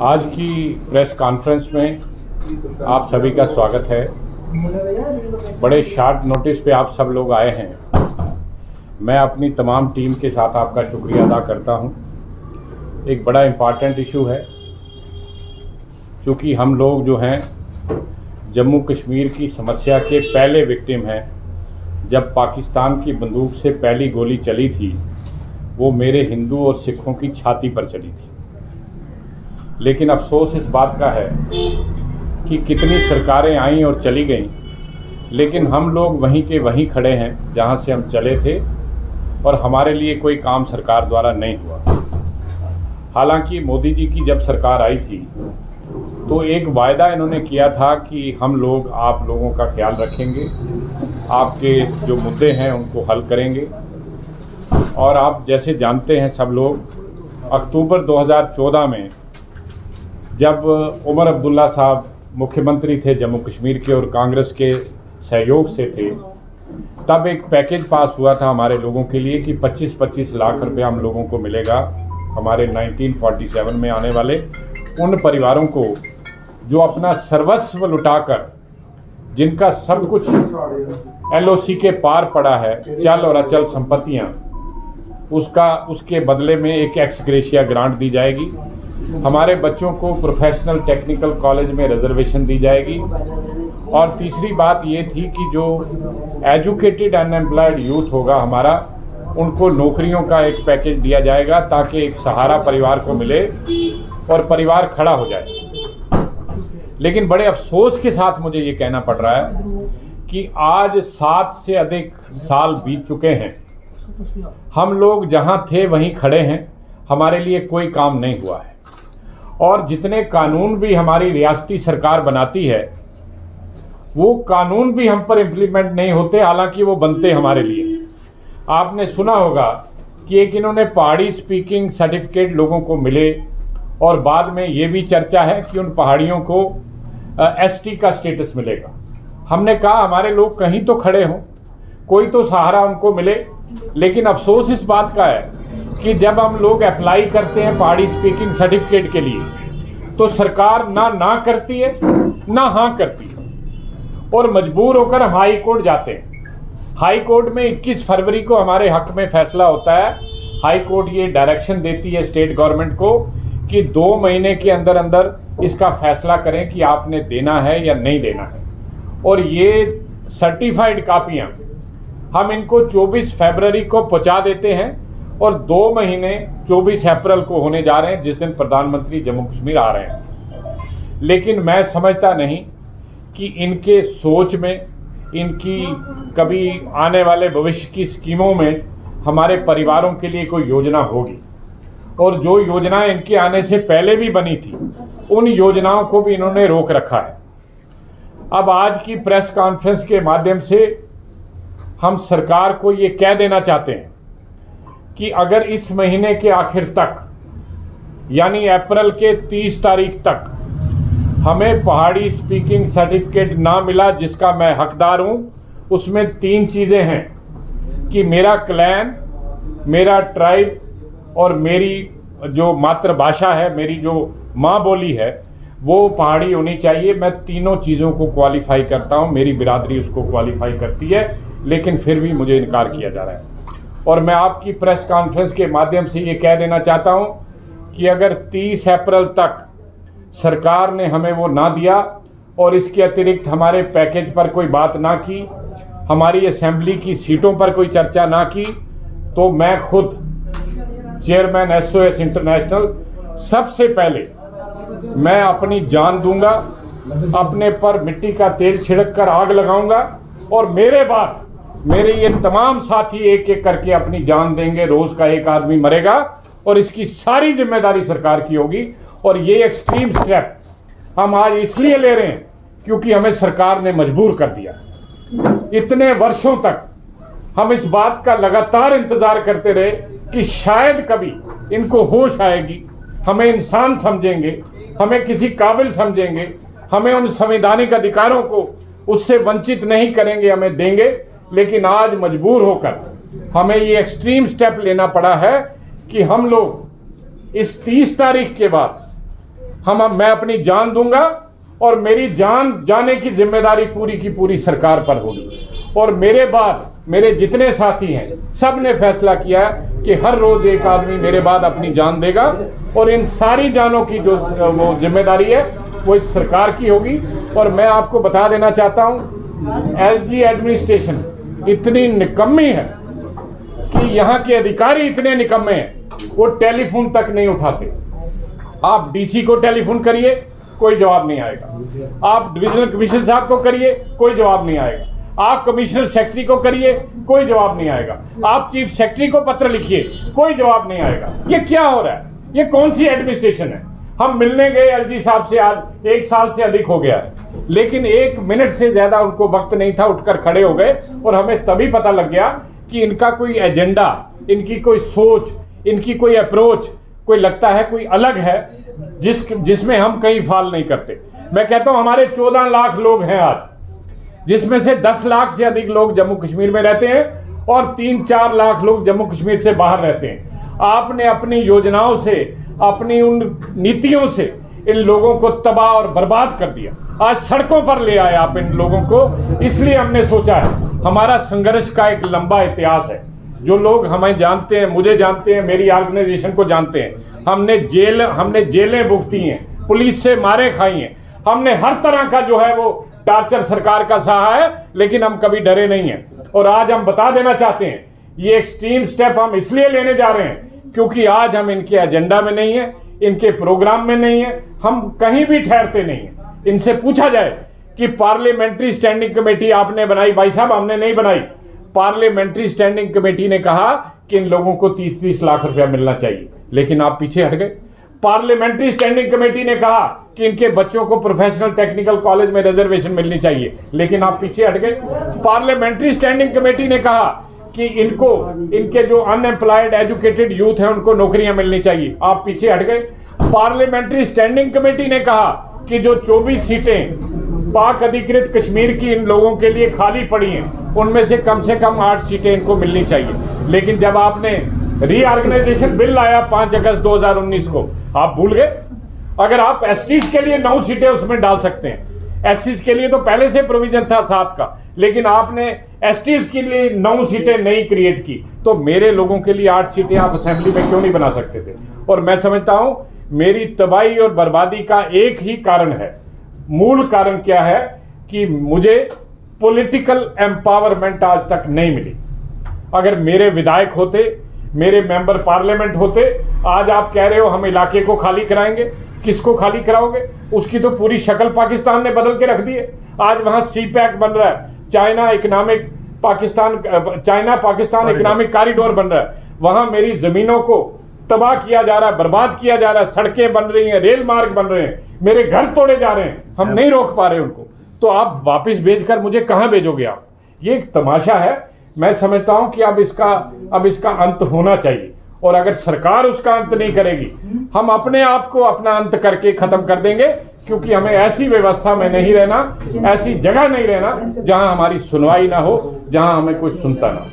आज की press conference में आप सभी का स्वागत है। बड़े शार्ट नोटिस पे आप सब लोग आए हैं। मैं अपनी तमाम टीम के साथ आपका शुक्रिया अदा करता हूं। एक बड़ा इम्पॉर्टेंट इशू है, क्योंकि हम लोग जो हैं जम्मू कश्मीर की समस्या के पहले विक्टिम हैं। जब पाकिस्तान की बंदूक से पहली गोली चली थी, वो मेरे हिंदू और सिखों की छाती पर चली थी। लेकिन अफसोस इस बात का है कि कितनी सरकारें आईं और चली गईं, लेकिन हम लोग वहीं के वहीं खड़े हैं जहां से हम चले थे, और हमारे लिए कोई काम सरकार द्वारा नहीं हुआ। हालांकि मोदी जी की जब सरकार आई थी तो एक वायदा इन्होंने किया था कि हम लोग आप लोगों का ख्याल रखेंगे, आपके जो मुद्दे हैं उनको हल करेंगे। और आप जैसे जानते हैं सब लोग, अक्टूबर 2014 में जब उमर अब्दुल्ला साहब मुख्यमंत्री थे जम्मू कश्मीर के और कांग्रेस के सहयोग से थे, तब एक पैकेज पास हुआ था हमारे लोगों के लिए कि 25-25 लाख रुपए हम लोगों को मिलेगा। हमारे 1947 में आने वाले उन परिवारों को जो अपना सर्वस्व लुटाकर, जिनका सब कुछ LOC के पार पड़ा है, चल और अचल संपत्तियां, उसके बदले में एक एक्स ग्रेशिया ग्रांट दी जाएगी। हमारे बच्चों को प्रोफेशनल टेक्निकल कॉलेज में रिजर्वेशन दी जाएगी। और तीसरी बात ये थी कि जो एजुकेटेड अनएम्प्लॉयड यूथ होगा हमारा, उनको नौकरियों का एक पैकेज दिया जाएगा, ताकि एक सहारा परिवार को मिले और परिवार खड़ा हो जाए। लेकिन बड़े अफसोस के साथ मुझे ये कहना पड़ रहा है कि आज 7 से अधिक साल बीत चुके हैं। हम लोग जहाँ थे वहीं खड़े हैं, हमारे लिए कोई काम नहीं हुआ है। और जितने कानून भी हमारी रियासती सरकार बनाती है, वो कानून भी हम पर इम्प्लीमेंट नहीं होते, हालांकि वो बनते हमारे लिए। आपने सुना होगा कि एक इन्होंने पहाड़ी स्पीकिंग सर्टिफिकेट लोगों को मिले, और बाद में ये भी चर्चा है कि उन पहाड़ियों को ST का स्टेटस मिलेगा। हमने कहा हमारे लोग कहीं तो खड़े हों, कोई तो सहारा उनको मिले। लेकिन अफसोस इस बात का है कि जब हम लोग अप्लाई करते हैं पहाड़ी स्पीकिंग सर्टिफिकेट के लिए, तो सरकार ना करती है ना हाँ करती है, और मजबूर होकर हम हाई कोर्ट जाते हैं। हाई कोर्ट में 21 फरवरी को हमारे हक में फैसला होता है। हाई कोर्ट ये डायरेक्शन देती है स्टेट गवर्नमेंट को कि 2 महीने के अंदर अंदर इसका फैसला करें कि आपने देना है या नहीं देना है। और ये सर्टिफाइड कापियाँ हम इनको 24 फरवरी को पहुँचा देते हैं, और 2 महीने 24 अप्रैल को होने जा रहे हैं, जिस दिन प्रधानमंत्री जम्मू कश्मीर आ रहे हैं। लेकिन मैं समझता नहीं कि इनके सोच में, इनकी कभी आने वाले भविष्य की स्कीमों में हमारे परिवारों के लिए कोई योजना होगी। और जो योजना इनके आने से पहले भी बनी थी, उन योजनाओं को भी इन्होंने रोक रखा है। अब आज की प्रेस कॉन्फ्रेंस के माध्यम से हम सरकार को ये कह देना चाहते हैं कि अगर इस महीने के आखिर तक, यानी अप्रैल के 30 तारीख तक हमें पहाड़ी स्पीकिंग सर्टिफिकेट ना मिला, जिसका मैं हकदार हूं, उसमें 3 चीज़ें हैं कि मेरा क्लैन, मेरा ट्राइब और मेरी जो मातृभाषा है, मेरी जो माँ बोली है, वो पहाड़ी होनी चाहिए। मैं तीनों चीज़ों को क्वालिफाई करता हूं, मेरी बिरादरी उसको क्वालिफाई करती है, लेकिन फिर भी मुझे इनकार किया जा रहा है। और मैं आपकी प्रेस कॉन्फ्रेंस के माध्यम से ये कह देना चाहता हूं कि अगर 30 अप्रैल तक सरकार ने हमें वो ना दिया, और इसके अतिरिक्त हमारे पैकेज पर कोई बात ना की, हमारी असेंबली की सीटों पर कोई चर्चा ना की, तो मैं खुद चेयरमैन SOS इंटरनेशनल सबसे पहले मैं अपनी जान दूंगा, अपने पर मिट्टी का तेल छिड़क कर आग लगाऊंगा, और मेरे बाद मेरे ये तमाम साथी एक एक करके अपनी जान देंगे। रोज का एक आदमी मरेगा, और इसकी सारी जिम्मेदारी सरकार की होगी। और ये एक्सट्रीम स्टेप हम आज इसलिए ले रहे हैं क्योंकि हमें सरकार ने मजबूर कर दिया। इतने वर्षों तक हम इस बात का लगातार इंतजार करते रहे कि शायद कभी इनको होश आएगी, हमें इंसान समझेंगे, हमें किसी काबिल समझेंगे, हमें उन संवैधानिक अधिकारों को उससे वंचित नहीं करेंगे, हमें देंगे। लेकिन आज मजबूर होकर हमें ये एक्सट्रीम स्टेप लेना पड़ा है कि हम लोग इस 30 तारीख के बाद मैं अपनी जान दूंगा और मेरी जान जाने की जिम्मेदारी पूरी की पूरी सरकार पर होगी। और मेरे बाद मेरे जितने साथी हैं सब ने फैसला किया कि हर रोज़ एक आदमी मेरे बाद अपनी जान देगा और इन सारी जानों की जो वो जिम्मेदारी है वो इस सरकार की होगी। और मैं आपको बता देना चाहता हूँ, एलजी एडमिनिस्ट्रेशन इतनी निकम्मी है कि यहाँ के अधिकारी इतने निकम्मे हैं, वो टेलीफोन तक नहीं उठाते। आप डीसी को टेलीफोन करिए, कोई जवाब नहीं आएगा। आप डिविजनल कमिश्नर साहब को करिए, कोई जवाब नहीं आएगा। आप कमिश्नर सेक्रेटरी को करिए, कोई जवाब नहीं आएगा। आप चीफ सेक्रेटरी को पत्र लिखिए, कोई जवाब नहीं आएगा। ये क्या हो रहा है? ये कौन सी एडमिनिस्ट्रेशन है? हम मिलने गए एलजी साहब से, आज 1 साल से अधिक हो गया है, लेकिन 1 मिनट से ज्यादा उनको वक्त नहीं था, उठकर खड़े हो गए। और हमें तभी पता लग गया कि इनका कोई एजेंडा, इनकी कोई सोच, इनकी कोई अप्रोच, कोई लगता है कोई अलग है, जिसमें हम कहीं फाल नहीं करते। मैं कहता हूं हमारे 14 लाख लोग हैं आज, जिसमें से 10 लाख से अधिक लोग जम्मू कश्मीर में रहते हैं और 3-4 लाख लोग जम्मू कश्मीर से बाहर रहते हैं। आपने अपनी योजनाओं से, अपनी उन नीतियों से इन लोगों को तबाह और बर्बाद कर दिया। आज सड़कों पर ले आए आप इन लोगों को। इसलिए हमने सोचा है, हमारा संघर्ष का एक लंबा इतिहास है। जो लोग हमें जानते हैं, मुझे जानते हैं, मेरी ऑर्गेनाइजेशन को जानते हैं, हमने जेलें भुगती हैं, पुलिस से मारे खाई हैं, हमने हर तरह का जो है वो टार्चर सरकार का सहा है, लेकिन हम कभी डरे नहीं हैं। और आज हम बता देना चाहते हैं, ये एक्सट्रीम स्टेप हम इसलिए लेने जा रहे हैं क्योंकि आज हम इनके एजेंडा में नहीं है, इनके प्रोग्राम में नहीं है, हम कहीं भी ठहरते नहीं हैं। इनसे पूछा जाए कि पार्लियामेंट्री स्टैंडिंग कमेटी आपने बनाई, भाई साहब हमने नहीं बनाई। पार्लियामेंट्री स्टैंडिंग कमेटी ने कहा कि इन लोगों को 30-30 लाख रुपया मिलना चाहिए, लेकिन आप पीछे हट गए। पार्लियामेंट्री स्टैंडिंग कमेटी ने कहा कि इनके बच्चों को प्रोफेशनल टेक्निकल कॉलेज में रिजर्वेशन मिलनी चाहिए, लेकिन आप पीछे हट गए। पार्लियामेंट्री स्टैंडिंग कमेटी ने कहा कि इनके जो अनएम्प्लॉयड एजुकेटेड यूथ हैं उनको नौकरियां मिलनी चाहिए, आप पीछे हट गए। पार्लियामेंट्री स्टैंडिंग कमेटी ने कहा कि जो 24 सीटें पाक अधिकृत कश्मीर की इन लोगों के लिए खाली पड़ी हैं, उनमें से कम 8 सीटें इनको मिलनी चाहिए। लेकिन जब आपने रीऑर्गेनाइजेशन बिल लाया 5 अगस्त 2019 को, आप भूल गए। अगर आप एसटीज के लिए 9 सीटें उसमें डाल सकते हैं, एससीज के लिए तो पहले से प्रोविजन था 7 का, लेकिन आपने एसटीज के लिए 9 सीटें नहीं क्रिएट की, तो मेरे लोगों के लिए 8 सीटें आप असेंबली में क्यों नहीं बना सकते थे? और मैं समझता हूं मेरी तबाही और बर्बादी का एक ही कारण है। मूल कारण क्या है कि मुझे पॉलिटिकल एम्पावरमेंट आज तक नहीं मिली। अगर मेरे विधायक होते, मेरे मेंबर पार्लियामेंट होते, आज आप कह रहे हो हम इलाके को खाली कराएंगे, किसको खाली कराओगे? उसकी तो पूरी शक्ल पाकिस्तान ने बदल के रख दी है। आज वहां सीपैक बन रहा है, चाइना पाकिस्तान इकोनॉमिक कॉरिडोर बन रहा है, वहां मेरी जमीनों को तबाह किया जा रहा है, बर्बाद किया जा रहा है, सड़कें बन रही हैं, रेल मार्ग बन रहे हैं, मेरे घर तोड़े जा रहे हैं, हम नहीं रोक पा रहे उनको। तो आप वापस भेजकर मुझे कहां भेजोगे आप? ये एक तमाशा है। मैं समझता हूं कि अब इसका अंत होना चाहिए, और अगर सरकार उसका अंत नहीं करेगी, हम अपने आप को अपना अंत करके खत्म कर देंगे, क्योंकि हमें ऐसी व्यवस्था में नहीं रहना, ऐसी जगह नहीं रहना जहां हमारी सुनवाई ना हो, जहां हमें कोई सुनता ना हो।